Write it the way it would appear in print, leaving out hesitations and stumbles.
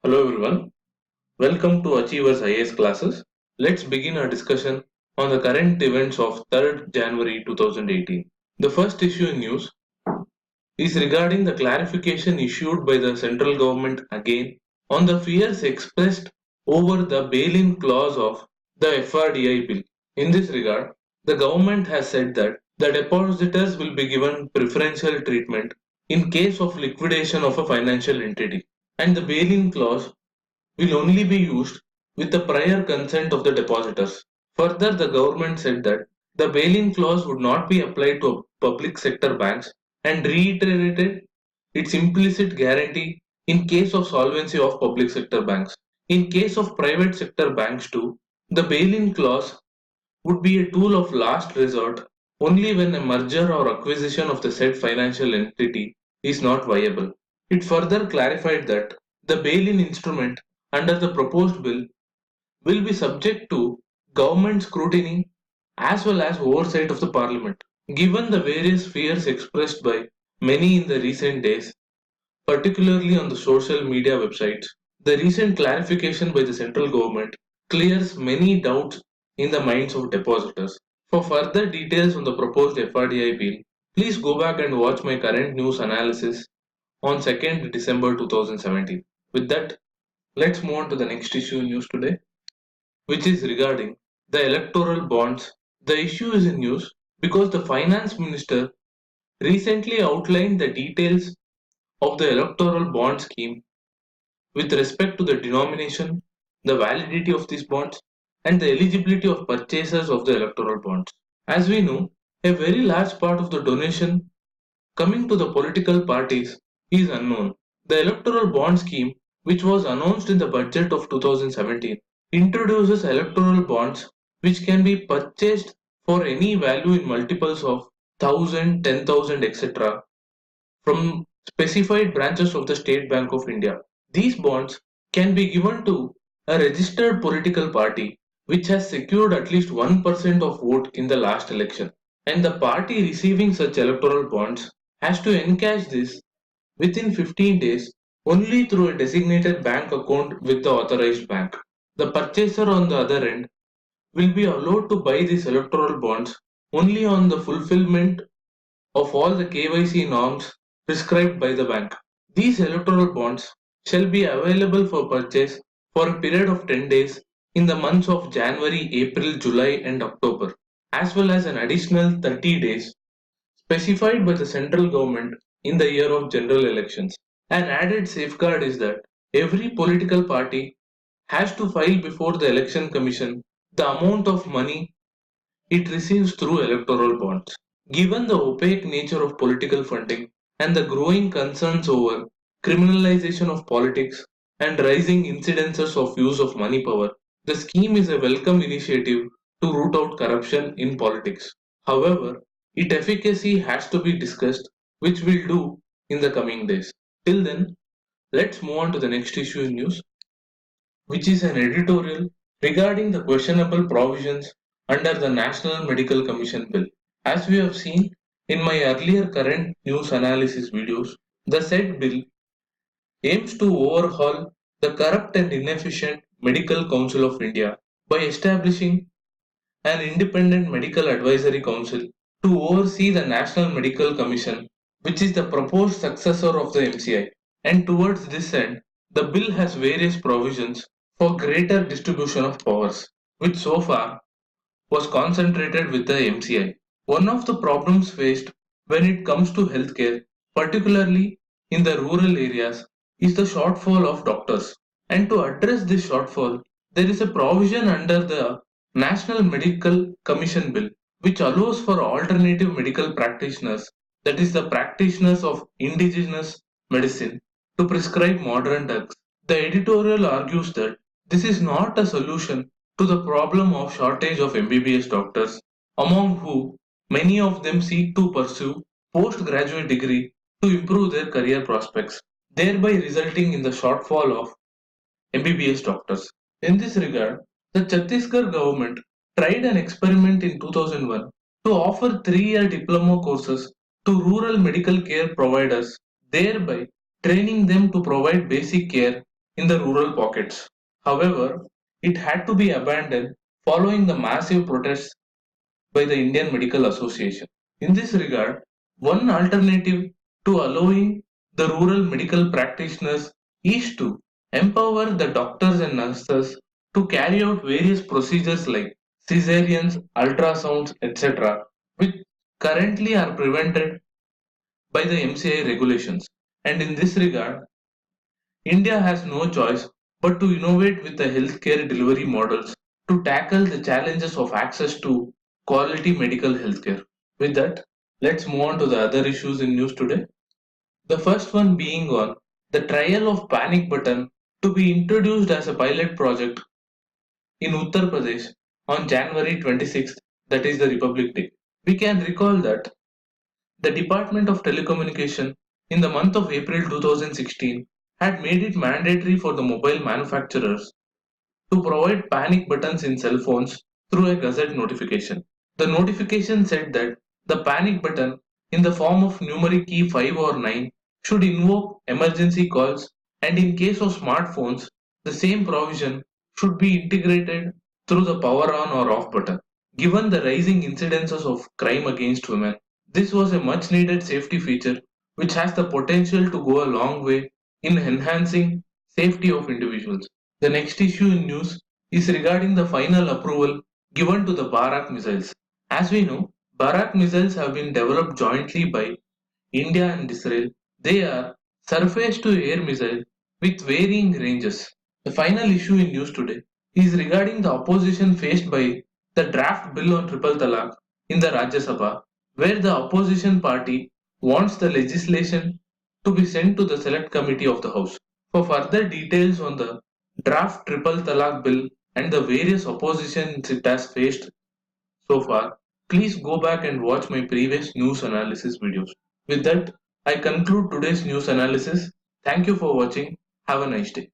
Hello everyone, welcome to Achievers IAS classes. Let's begin our discussion on the current events of 3rd January 2018. The first issue in news is regarding the clarification issued by the central government again on the fears expressed over the bail-in clause of the FRDI bill. In this regard, the government has said that the depositors will be given preferential treatment in case of liquidation of a financial entity, and the bail-in clause will only be used with the prior consent of the depositors. Further, the government said that the bail-in clause would not be applied to public sector banks and reiterated its implicit guarantee in case of solvency of public sector banks. In case of private sector banks too, the bail-in clause would be a tool of last resort only when a merger or acquisition of the said financial entity is not viable. It further clarified that the bail-in instrument under the proposed bill will be subject to government scrutiny as well as oversight of the parliament. Given the various fears expressed by many in the recent days, particularly on the social media websites, the recent clarification by the central government clears many doubts in the minds of depositors. For further details on the proposed FRDI bill, please go back and watch my current news analysis on 2nd December 2017. With that, let's move on to the next issue in news today, which is regarding the electoral bonds. The issue is in news because the finance minister recently outlined the details of the electoral bond scheme with respect to the denomination, the validity of these bonds, and the eligibility of purchasers of the electoral bonds. As we know, a very large part of the donation coming to the political parties is unknown. The electoral bond scheme, which was announced in the budget of 2017, introduces electoral bonds which can be purchased for any value in multiples of 1000, 10,000, etc. from specified branches of the State Bank of India. These bonds can be given to a registered political party which has secured at least 1% of vote in the last election, and the party receiving such electoral bonds has to encash this within 15 days only through a designated bank account with the authorized bank. The purchaser on the other end will be allowed to buy these electoral bonds only on the fulfillment of all the KYC norms prescribed by the bank. These electoral bonds shall be available for purchase for a period of 10 days in the months of January, April, July, and October, as well as an additional 30 days specified by the central government in the year of general elections. An added safeguard is that every political party has to file before the election commission the amount of money it receives through electoral bonds. Given the opaque nature of political funding and the growing concerns over criminalization of politics and rising incidences of use of money power, the scheme is a welcome initiative to root out corruption in politics. However, its efficacy has to be discussed, which we'll do in the coming days. Till then, let's move on to the next issue in news, which is an editorial regarding the questionable provisions under the National Medical Commission Bill. As we have seen in my earlier current news analysis videos, the said bill aims to overhaul the corrupt and inefficient Medical Council of India by establishing an independent medical advisory council to oversee the National Medical Commission, which is the proposed successor of the MCI. And towards this end, the bill has various provisions for greater distribution of powers, which so far was concentrated with the MCI. One of the problems faced when it comes to healthcare, particularly in the rural areas, is the shortfall of doctors. And to address this shortfall, there is a provision under the National Medical Commission Bill which allows for alternative medical practitioners, that is, the practitioners of indigenous medicine, to prescribe modern drugs. The editorial argues that this is not a solution to the problem of shortage of MBBS doctors, among whom many of them seek to pursue postgraduate degree to improve their career prospects, thereby resulting in the shortfall of MBBS doctors. In this regard, the Chhattisgarh government tried an experiment in 2001 to offer 3-year diploma courses to rural medical care providers, thereby training them to provide basic care in the rural pockets. However, it had to be abandoned following the massive protests by the Indian Medical Association. In this regard, one alternative to allowing the rural medical practitioners is to empower the doctors and nurses to carry out various procedures like cesareans, ultrasounds, etc., which currently are prevented by the MCI regulations. And in this regard, India has no choice but to innovate with the healthcare delivery models to tackle the challenges of access to quality medical healthcare. With that, let's move on to the other issues in news today. The first one being on the trial of panic button to be introduced as a pilot project in Uttar Pradesh on January 26th, that is the Republic Day. We can recall that the Department of Telecommunication in the month of April 2016 had made it mandatory for the mobile manufacturers to provide panic buttons in cell phones through a gazette notification. The notification said that the panic button in the form of numeric key 5 or 9 should invoke emergency calls, and in case of smartphones, the same provision should be integrated through the power on or off button. Given the rising incidences of crime against women, this was a much needed safety feature which has the potential to go a long way in enhancing safety of individuals. The next issue in news is regarding the final approval given to the Barak missiles. As we know, Barak missiles have been developed jointly by India and Israel. They are surface to air missiles with varying ranges. The final issue in news today is regarding the opposition faced by the draft bill on triple talaq in the Rajya Sabha, where the opposition party wants the legislation to be sent to the select committee of the House. For further details on the draft triple talaq bill and the various oppositions it has faced so far, please go back and watch my previous news analysis videos. With that, I conclude today's news analysis. Thank you for watching. Have a nice day.